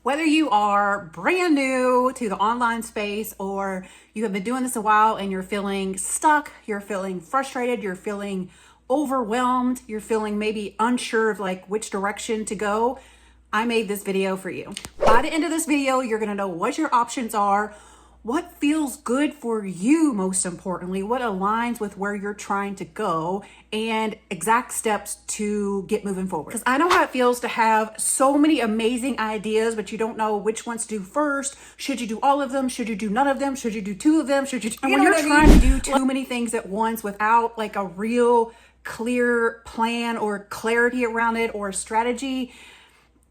Whether you are brand new to the online space or you have been doing this a while and you're feeling stuck, you're feeling frustrated, you're feeling overwhelmed, you're feeling maybe unsure of like which direction to go, I made this video for you. By the end of this video, you're gonna know what your options are, what feels good for you, most importantly, what aligns with where you're trying to go, and exact steps to get moving forward. Because I know how it feels to have so many amazing ideas, but you don't know which ones to do first. Should you do all of them? Should you do none of them? Should you do two of them? Should you? And when you're trying to do too many things at once without like a real clear plan or clarity around it or strategy,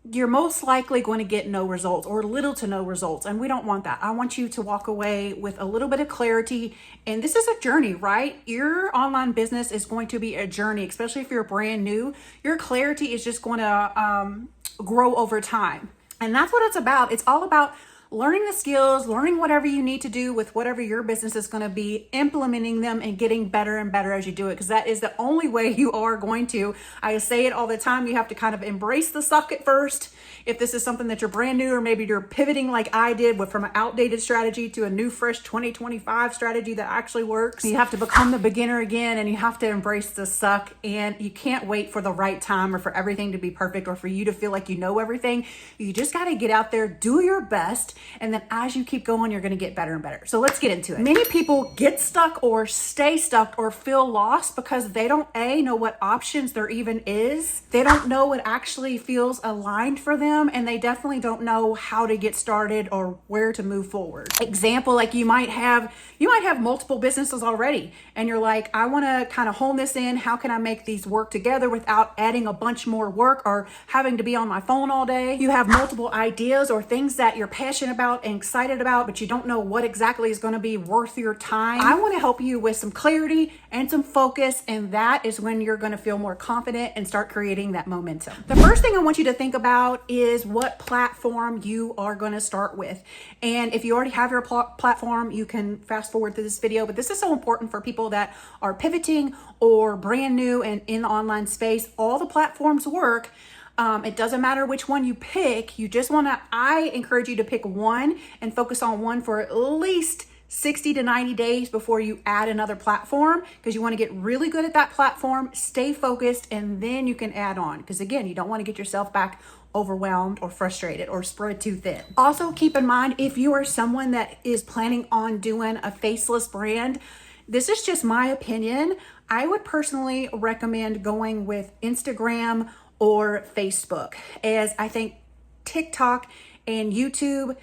you're most likely going to get no results or little to no results. And we don't want that. I want you to walk away with a little bit of clarity. And this is a journey, right? Your online business is going to be a journey, especially if you're brand new. Your clarity is just going to grow over time. And that's what it's about. It's all about learning the skills, learning whatever you need to do with whatever your business is going to be, implementing them and getting better and better as you do it. Because that is the only way you are going to. I say it all the time. You have to kind of embrace the suck at first. If this is something that you're brand new, or maybe you're pivoting like I did from an outdated strategy to a new, fresh 2025 strategy that actually works, you have to become the beginner again, and you have to embrace the suck. And you can't wait for the right time or for everything to be perfect or for you to feel like you know everything. You just got to get out there, do your best. And then as you keep going, you're going to get better and better. So let's get into it. Many people get stuck or stay stuck or feel lost because they don't know what options there even is. They don't know what actually feels aligned for them. And they definitely don't know how to get started or where to move forward. Example, like you might have multiple businesses already. And you're like, I want to kind of hone this in. How can I make these work together without adding a bunch more work or having to be on my phone all day? You have multiple ideas or things that you're passionate about and excited about, but you don't know what exactly is going to be worth your time. I want to help you with some clarity and some focus, and that is when you're going to feel more confident and start creating that momentum. The first thing I want you to think about is what platform you are going to start with. And if you already have your platform, you can fast forward to this video, but this is so important for people that are pivoting or brand new and in the online space. All the platforms work. It doesn't matter which one you pick. You just want to, I encourage you to pick one and focus on one for at least 60 to 90 days before you add another platform, because you want to get really good at that platform, stay focused, and then you can add on. Because again, you don't want to get yourself back overwhelmed or frustrated or spread too thin. Also keep in mind, if you are someone that is planning on doing a faceless brand, this is just my opinion. I would personally recommend going with Instagram or Facebook, as I think TikTok and YouTube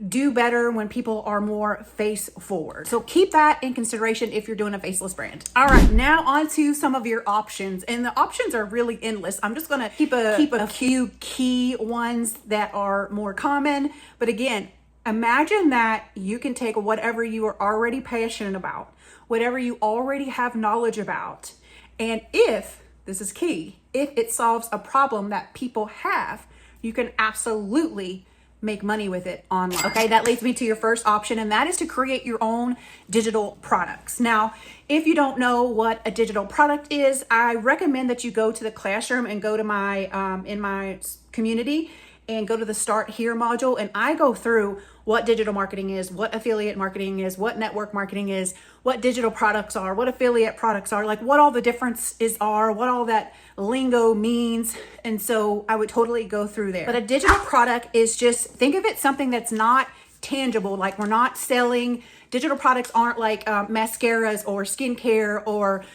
do better when people are more face forward. So keep that in consideration if you're doing a faceless brand. All right, now on to some of your options. And the options are really endless. I'm just gonna keep a few key ones that are more common. But again, imagine that you can take whatever you are already passionate about, whatever you already have knowledge about, and if, this is key, if it solves a problem that people have, you can absolutely make money with it online. Okay, that leads me to your first option, and that is to create your own digital products. Now, if you don't know what a digital product is, I recommend that you go to the classroom and go to my in my community and go to the Start Here module, and I go through what digital marketing is, what affiliate marketing is, what network marketing is, what digital products are, what affiliate products are, like what all the differences are, what all that lingo means. And so I would totally go through there. But a digital product is just, think of it something that's not tangible. Like we're not selling, digital products aren't like mascaras or skincare or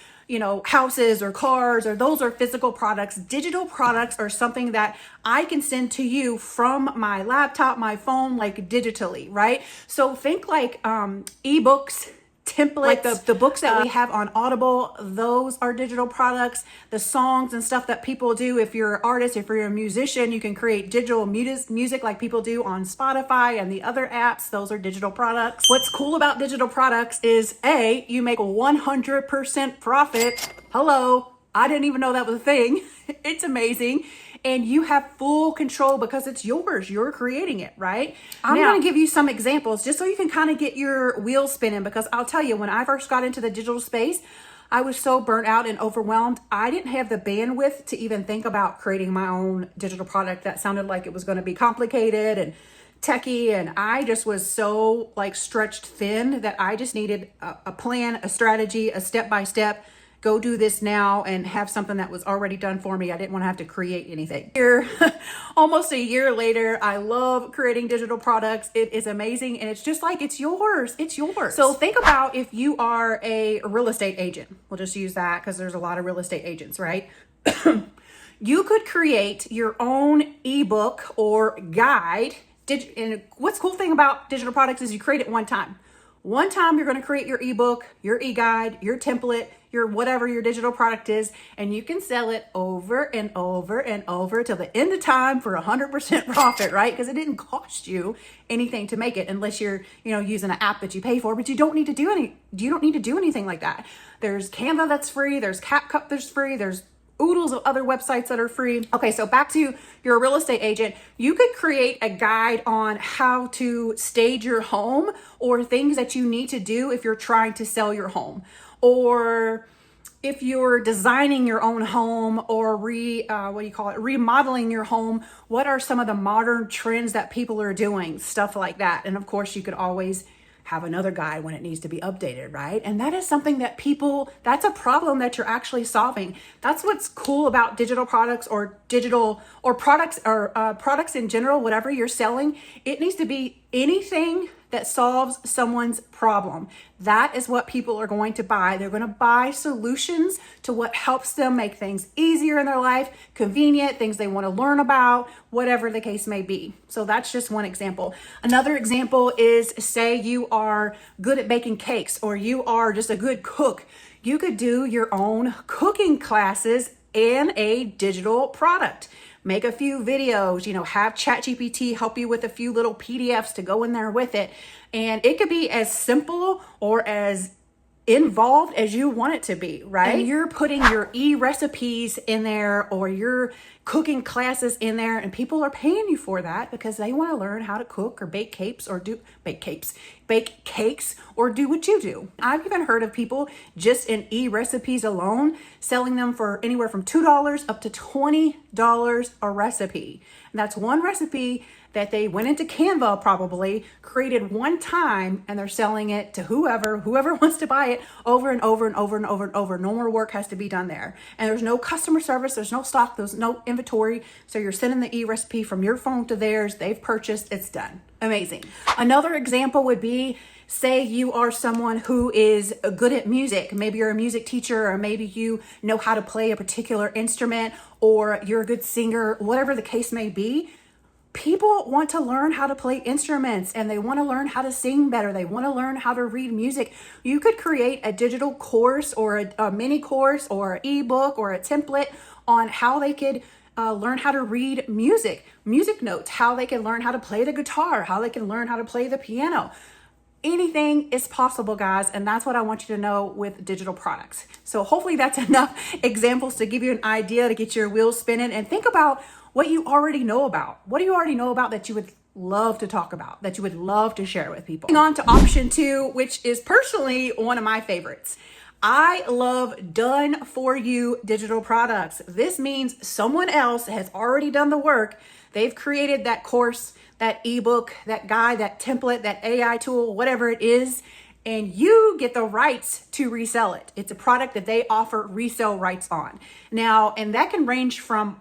houses or cars, or those are physical products. Digital products are something that I can send to you from my laptop, my phone, like digitally, right? So think like ebooks, templates, like the books that we have on Audible, those are digital products. The songs and stuff that people do, if you're an artist, if you're a musician, you can create digital music like people do on Spotify and the other apps. Those are digital products. What's cool about digital products is you make 100% profit. Hello, I didn't even know that was a thing. It's amazing. And you have full control because it's yours. You're creating it, right? I'm going to give you some examples just so you can kind of get your wheels spinning, because I'll tell you, when I first got into the digital space, I was so burnt out and overwhelmed. I didn't have the bandwidth to even think about creating my own digital product that sounded like it was going to be complicated and techie. And I just was so like stretched thin that I just needed a plan, a strategy, a step-by-step, go do this now, and have something that was already done for me. I didn't want to have to create anything. Here, almost a year later, I love creating digital products. It is amazing. And it's just like, it's yours. It's yours. So think about if you are a real estate agent. We'll just use that because there's a lot of real estate agents, right? You could create your own ebook or guide. And what's cool thing about digital products is you create it one time. One time you're going to create your ebook, your e-guide, your template, your whatever your digital product is, and you can sell it over and over and over till the end of time for 100% profit, right? Because it didn't cost you anything to make it unless you're, using an app that you pay for, but you don't need to do anything like that. There's Canva that's free, there's CapCut that's free, there's oodles of other websites that are free. Okay, so back to your real estate agent. You could create a guide on how to stage your home or things that you need to do if you're trying to sell your home, or if you're designing your own home or remodeling your home. What are some of the modern trends that people are doing? Stuff like that. And of course, you could always have another guide when it needs to be updated, right? And that is something that that's a problem that you're actually solving. That's what's cool about digital products or products in general, whatever you're selling. It needs to be anything that solves someone's problem. That is what people are going to buy. They're going to buy solutions to what helps them make things easier in their life, convenient, things they want to learn about, whatever the case may be. So that's just one example. Another example is, say you are good at baking cakes or you are just a good cook. You could do your own cooking classes and a digital product. Make a few videos, have ChatGPT help you with a few little PDFs to go in there with it. And it could be as simple or as involved as you want it to be, right? And you're putting your e-recipes in there or your cooking classes in there, and people are paying you for that because they want to learn how to cook or bake cakes or do what you do. I've even heard of people just in e-recipes alone selling them for anywhere from $2 up to $20 a recipe. And that's one recipe that they went into Canva, probably created one time, and they're selling it to whoever wants to buy it over and over and over and over and over. No more work has to be done there. And there's no customer service, there's no stock, there's no inventory. So you're sending the e-recipe from your phone to theirs, they've purchased, it's done. Amazing. Another example would be, say you are someone who is good at music. Maybe you're a music teacher, or maybe you know how to play a particular instrument, or you're a good singer, whatever the case may be. People want to learn how to play instruments and they want to learn how to sing better. They want to learn how to read music. You could create a digital course or a mini course or an ebook or a template on how they could learn how to read music notes, how they can learn how to play the guitar, how they can learn how to play the piano. Anything is possible, guys, and that's what I want you to know with digital products. So hopefully that's enough examples to give you an idea to get your wheels spinning, and think about what you already know about. What do you already know about that you would love to talk about, that you would love to share with people? Moving on to option 2, which is personally one of my favorites. I love done for you digital products. This means someone else has already done the work. They've created that course, that ebook, that guide, that template, that AI tool, whatever it is, and you get the rights to resell it. It's a product that they offer resale rights on. Now, and that can range from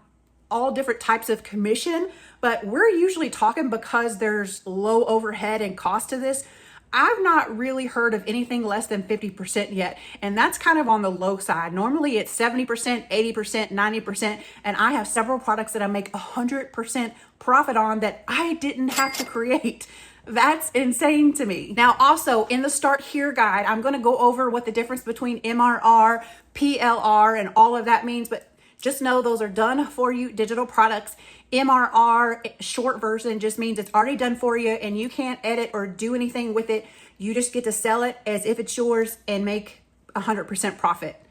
all different types of commission, but we're usually talking, because there's low overhead and cost to this, I've not really heard of anything less than 50% yet. And that's kind of on the low side. Normally it's 70%, 80%, 90%. And I have several products that I make 100% profit on that I didn't have to create. That's insane to me. Now, also in the Start Here guide, I'm going to go over what the difference between MRR, PLR, and all of that means, but just know those are done for you digital products. MRR, short version, just means it's already done for you and you can't edit or do anything with it. You just get to sell it as if it's yours and make 100% profit.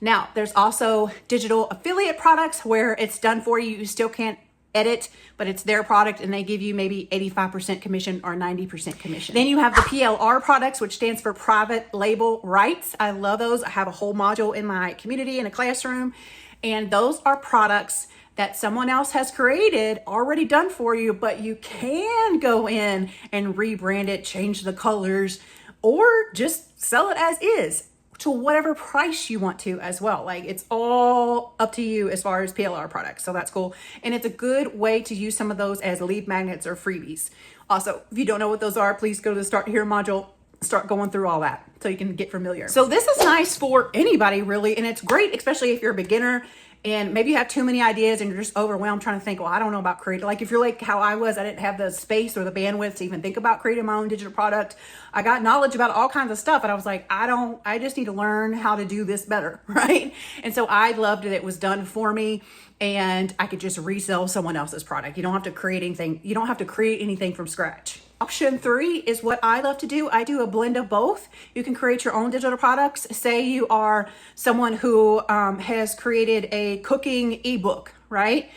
Now, there's also digital affiliate products where it's done for you. You still can't edit, but it's their product and they give you maybe 85% commission or 90% commission. Then you have the PLR products, which stands for private label rights. I love those. I have a whole module in my community in a classroom, and those are products that someone else has created, already done for you, but you can go in and rebrand it, change the colors, or just sell it as is to whatever price you want to as well. Like, it's all up to you as far as PLR products. So that's cool. And it's a good way to use some of those as lead magnets or freebies. Also, if you don't know what those are, please go to the Start Here module, start going through all that so you can get familiar. So this is nice for anybody really. And it's great, especially if you're a beginner and maybe you have too many ideas and you're just overwhelmed trying to think, well, I don't know about creating. Like if you're like how I was, I didn't have the space or the bandwidth to even think about creating my own digital product. I got knowledge about all kinds of stuff, and I was like, I just need to learn how to do this better, right? And so I loved that it was done for me and I could just resell someone else's product. You don't have to create anything. You don't have to create anything from scratch. Option 3 is what I love to do. I do a blend of both. You can create your own digital products. Say you are someone who has created a cooking ebook, right?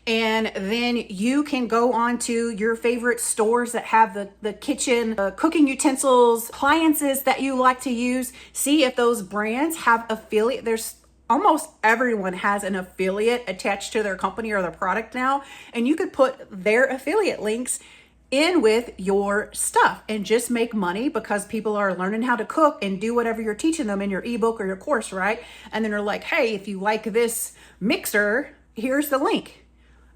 And then you can go on to your favorite stores that have the kitchen, cooking utensils, appliances that you like to use. See if those brands have affiliate. There's almost everyone has an affiliate attached to their company or their product now. And you could put their affiliate links in with your stuff and just make money because people are learning how to cook and do whatever you're teaching them in your ebook or your course, right? And then they're like, hey, if you like this mixer, here's the link.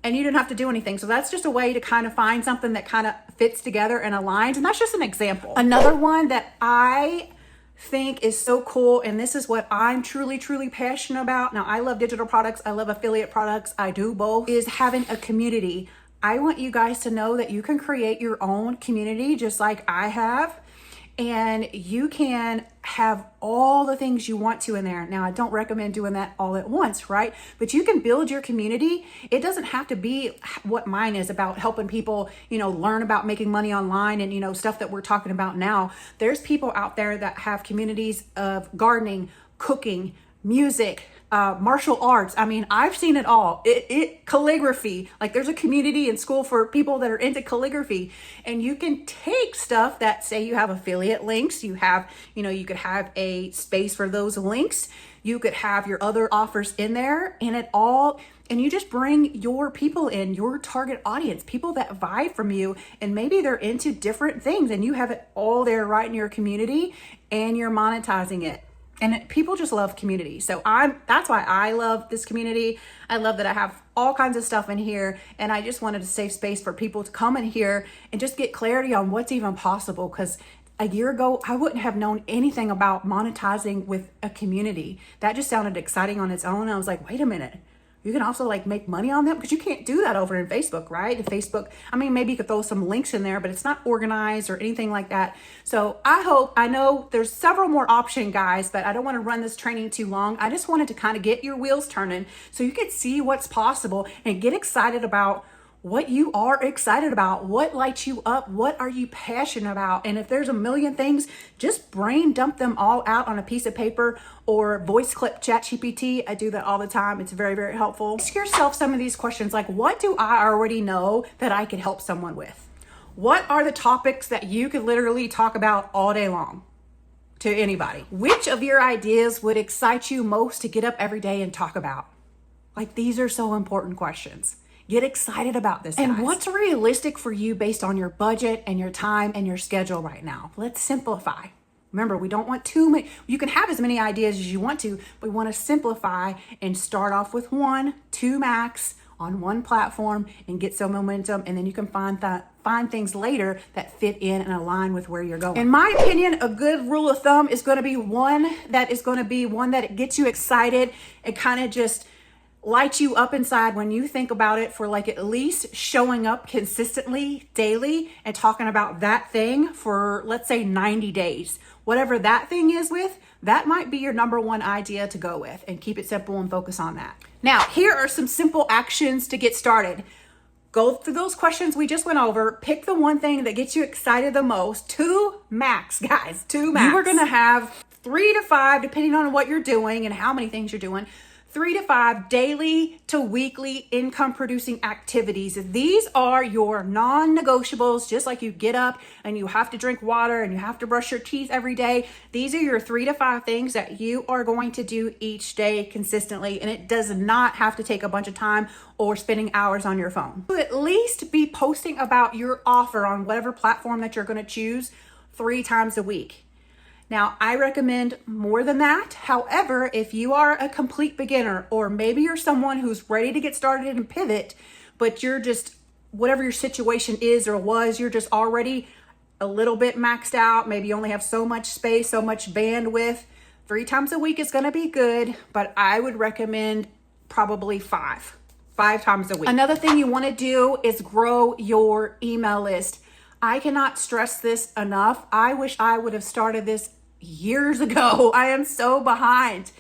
And you didn't have to do anything. So that's just a way to kind of find something that kind of fits together and aligns. And that's just an example. Another one that I think is so cool, and this is what I'm truly, truly passionate about. Now, I love digital products. I love affiliate products. I do both, is having a community. I want you guys to know that you can create your own community just like I have, and you can have all the things you want to in there. Now, I don't recommend doing that all at once, right? But you can build your community. It doesn't have to be what mine is about, helping people, learn about making money online and, stuff that we're talking about now. There's people out there that have communities of gardening, cooking, music, martial arts. I mean, I've seen it all. Calligraphy. Like there's a community in school for people that are into calligraphy, and you can take stuff that, say you have affiliate links, you have, you could have a space for those links. You could have your other offers in there and you just bring your people in, your target audience, people that vibe from you, and maybe they're into different things, and you have it all there right in your community and you're monetizing it. And people just love community. So that's why I love this community. I love that I have all kinds of stuff in here, and I just wanted a safe space for people to come in here and just get clarity on what's even possible. Because a year ago, I wouldn't have known anything about monetizing with a community. That just sounded exciting on its own. I was like, wait a minute. You can also make money on them, because you can't do that over in Facebook, right? In Facebook, maybe you could throw some links in there, but it's not organized or anything like that. So I know there's several more options, guys, but I don't want to run this training too long. I just wanted to kind of get your wheels turning so you could see what's possible and get excited about what you are excited about, what lights you up, what are you passionate about. And if there's a million things, just brain dump them all out on a piece of paper or voice clip ChatGPT. I do that all the time. It's very, very helpful. Ask yourself some of these questions, like, what do I already know that I could help someone with? What are the topics that you could literally talk about all day long to anybody? Which of your ideas would excite you most to get up every day and talk about? Like, these are so important questions. Get excited about this, guys. And what's realistic for you based on your budget and your time and your schedule right now? Let's simplify. Remember, we don't want too many. You can have as many ideas as you want to, but we want to simplify and start off with 1, 2 max on one platform and get some momentum. And then you can find things later that fit in and align with where you're going. In my opinion, a good rule of thumb is going to be one that gets you excited and kind of just light you up inside when you think about it, for like at least showing up consistently daily and talking about that thing for, let's say, 90 days. Whatever that thing is that might be your number one idea to go with, and keep it simple and focus on that. Now, here are some simple actions to get started. Go through those questions we just went over. Pick the one thing that gets you excited the most. 2 max, guys, 2 max. You are going to have 3 to 5, depending on what you're doing and how many things you're doing. 3 to 5 daily to weekly income producing activities. These are your non-negotiables, just like you get up and you have to drink water and you have to brush your teeth every day. These are your 3 to 5 things that you are going to do each day consistently. And it does not have to take a bunch of time or spending hours on your phone. So at least be posting about your offer on whatever platform that you're going to choose 3 times a week. Now, I recommend more than that. However, if you are a complete beginner, or maybe you're someone who's ready to get started and pivot, but you're just, whatever your situation is or was, you're just already a little bit maxed out. Maybe you only have so much space, so much bandwidth. 3 times a week is going to be good, but I would recommend probably 5 times a week. Another thing you want to do is grow your email list. I cannot stress this enough. I wish I would have started this years ago. I am so behind.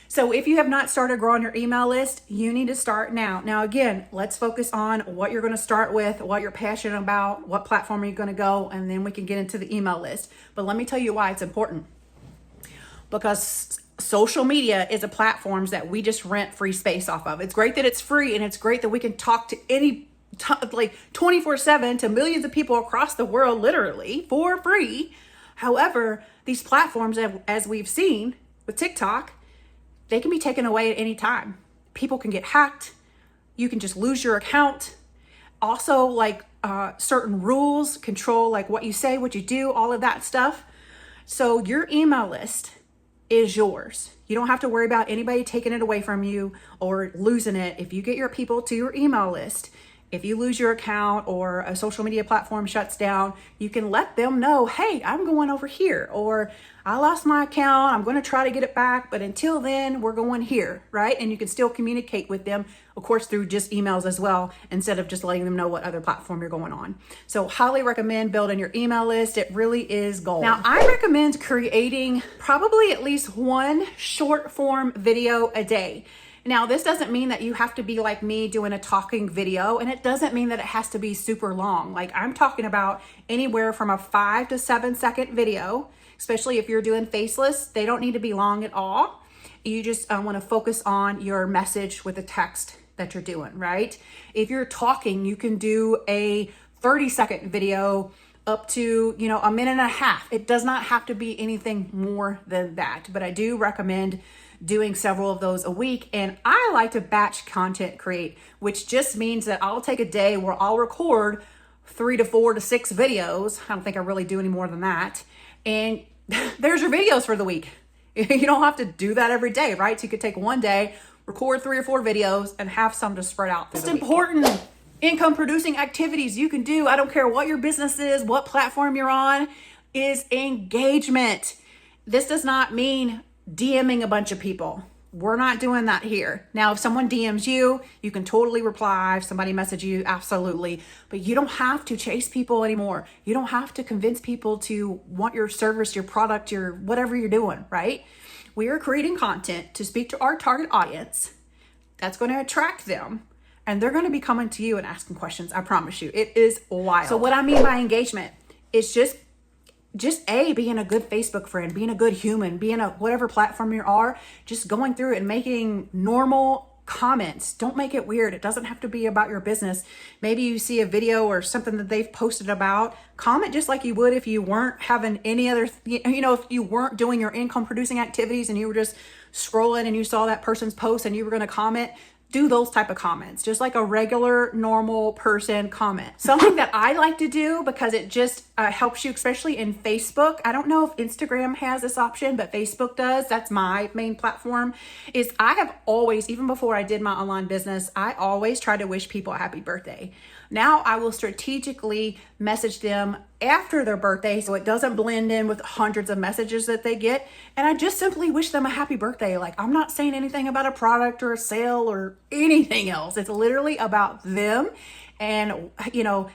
So if you have not started growing your email list, you need to start now. Now, again, let's focus on what you're going to start with, what you're passionate about, what platform are you going to go, and then we can get into the email list. But let me tell you why it's important. Because social media is a platform that we just rent free space off of. It's great that it's free, and it's great that we can talk to like 24/7 to millions of people across the world, literally for free. However, these platforms, as we've seen with TikTok, they can be taken away at any time. People can get hacked. You can just lose your account. Also, like certain rules control like what you say, what you do, all of that stuff. So your email list is yours. You don't have to worry about anybody taking it away from you or losing it. If you get your people to your email list, if you lose your account or a social media platform shuts down, you can let them know, hey, I'm going over here, or I lost my account, I'm going to try to get it back, but until then, we're going here, right? And you can still communicate with them, of course, through just emails as well, instead of just letting them know what other platform you're going on. So highly recommend building your email list. It really is gold. Now, I recommend creating probably at least 1 short form video a day. Now, this doesn't mean that you have to be like me doing a talking video, and it doesn't mean that it has to be super long. Like, I'm talking about anywhere from a 5 to 7 second video, especially if you're doing faceless. They don't need to be long at all. You just want to focus on your message with the text that you're doing, right? If you're talking, you can do a 30-second video up to, a minute and a half. It does not have to be anything more than that, but I do recommend doing several of those a week. And I like to batch content create, which just means that I'll take a day where I'll record 3 to 4 to 6 videos. I don't think I really do any more than that. And there's your videos for the week. You don't have to do that every day, right? So you could take one day, record 3 or 4 videos, and have some to spread out through the week. Important income producing activities you can do, I don't care what your business is, what platform you're on, is engagement. This does not mean DMing a bunch of people. We're not doing that here. Now, if someone DMs you, you can totally reply. If somebody messages you, absolutely. But you don't have to chase people anymore. You don't have to convince people to want your service, your product, your whatever you're doing, right? We are creating content to speak to our target audience. That's going to attract them. And they're going to be coming to you and asking questions. I promise you. It is wild. So what I mean by engagement is just being a good Facebook friend, being a good human, being a whatever platform you are, just going through it and making normal comments. Don't make it weird. It doesn't have to be about your business. Maybe you see a video or something that they've posted about, comment just like you would if you weren't having any other, if you weren't doing your income producing activities and you were just scrolling and you saw that person's post and you were going to comment. Do those type of comments, just like a regular, normal person comment. Something that I like to do because it just helps you, especially in Facebook. I don't know if Instagram has this option, but Facebook does. That's my main platform. Is I have always, even before I did my online business, I always try to wish people a happy birthday. Now I will strategically message them after their birthday so it doesn't blend in with hundreds of messages that they get. And I just simply wish them a happy birthday. Like, I'm not saying anything about a product or a sale or anything else. It's literally about them. And,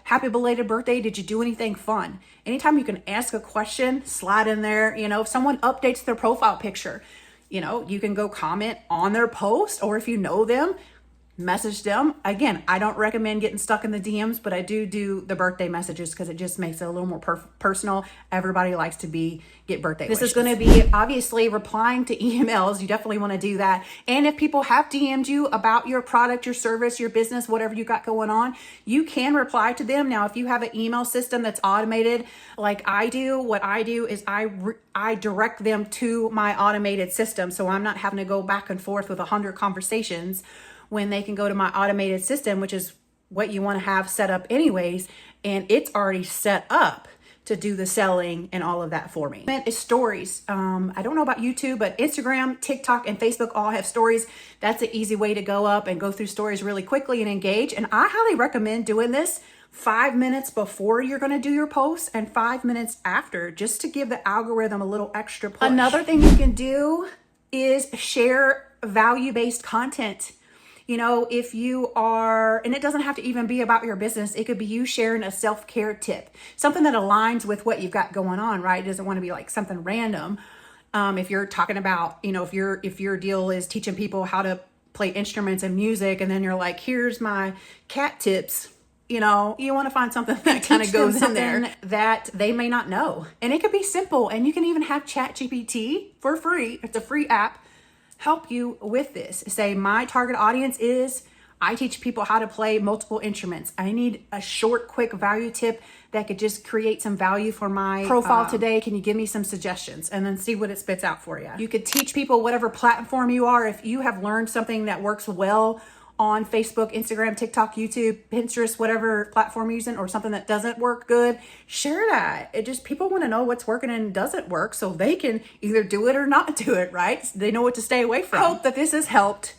happy belated birthday. Did you do anything fun? Anytime you can ask a question, slide in there. If someone updates their profile picture, you can go comment on their post, or if you know them, message them. Again, I don't recommend getting stuck in the DMs, but I do the birthday messages because it just makes it a little more personal. Everybody likes to get birthday wishes. This is going to be obviously replying to emails. You definitely want to do that. And if people have DM'd you about your product, your service, your business, whatever you got going on, you can reply to them. Now, if you have an email system that's automated like I do, what I do is I direct them to my automated system. So I'm not having to go back and forth with 100 conversations when they can go to my automated system, which is what you want to have set up anyways. And it's already set up to do the selling and all of that for me. It's stories. I don't know about YouTube, but Instagram, TikTok, and Facebook all have stories. That's an easy way to go up and go through stories really quickly and engage. And I highly recommend doing this 5 minutes before you're going to do your post and 5 minutes after, just to give the algorithm a little extra push. Another thing you can do is share value-based content. You know, if you are, and it doesn't have to even be about your business. It could be you sharing a self-care tip, something that aligns with what you've got going on, right? It doesn't want to be like something random. If you're talking about, you know, if your deal is teaching people how to play instruments and music, and then you're like, here's my cat tips, you know, you want to find something that kind of goes in there that they may not know. And it could be simple. And you can even have ChatGPT for free. It's a free app. Help you with this. Say, my target audience is, I teach people how to play multiple instruments. I need a short, quick value tip that could just create some value for my profile today. Can you give me some suggestions? And then see what it spits out for you. You could teach people whatever platform you are. If you have learned something that works well on Facebook, Instagram, TikTok, YouTube, Pinterest, whatever platform you're using, or something that doesn't work good, share that. It just, people want to know what's working and doesn't work so they can either do it or not do it, right? So they know what to stay away from. I hope that this has helped.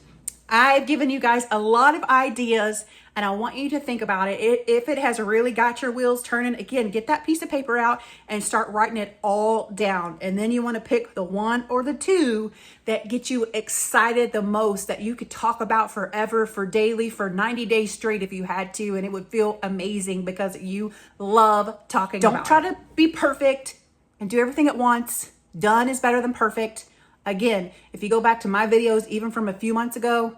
I've given you guys a lot of ideas, and I want you to think about it. If it has really got your wheels turning, again, get that piece of paper out and start writing it all down. And then you want to pick the one or the two that get you excited the most, that you could talk about forever, for daily, for 90 days straight if you had to, and it would feel amazing because you love talking about it. Don't try to be perfect and do everything at once. Done is better than perfect. Again, if you go back to my videos, even from a few months ago,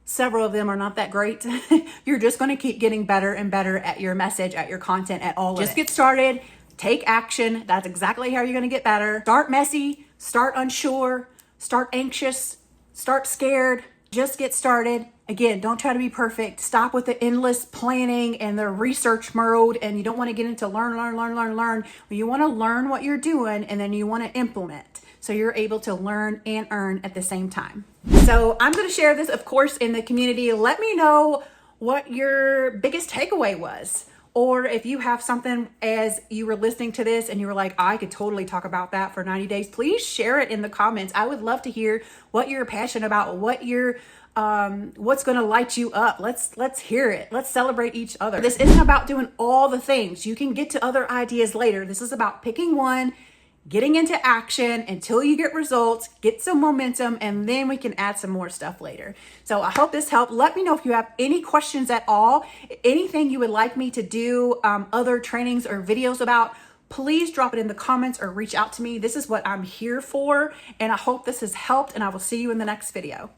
several of them are not that great. You're just going to keep getting better and better at your message, at your content, at all of it. Just get started, take action. That's exactly how you're going to get better. Start messy, start unsure, start anxious, start scared. Just get started. Again, don't try to be perfect. Stop with the endless planning and the research mode, and you don't want to get into learn. You want to learn what you're doing, and then you want to implement, so you're able to learn and earn at the same time. So I'm going to share this, of course, in the community. Let me know what your biggest takeaway was. Or if you have something as you were listening to this and you were like, I could totally talk about that for 90 days, please share it in the comments. I would love to hear what you're passionate about, what you're what's going to light you up. Let's hear it. Let's celebrate each other. This isn't about doing all the things. You can get to other ideas later. This is about picking one, getting into action until you get results, get some momentum, and then we can add some more stuff later. So I hope this helped. Let me know if you have any questions at all, anything you would like me to do, other trainings or videos about. Please drop it in the comments or reach out to me. This is what I'm here for, and I hope this has helped, and I will see you in the next video.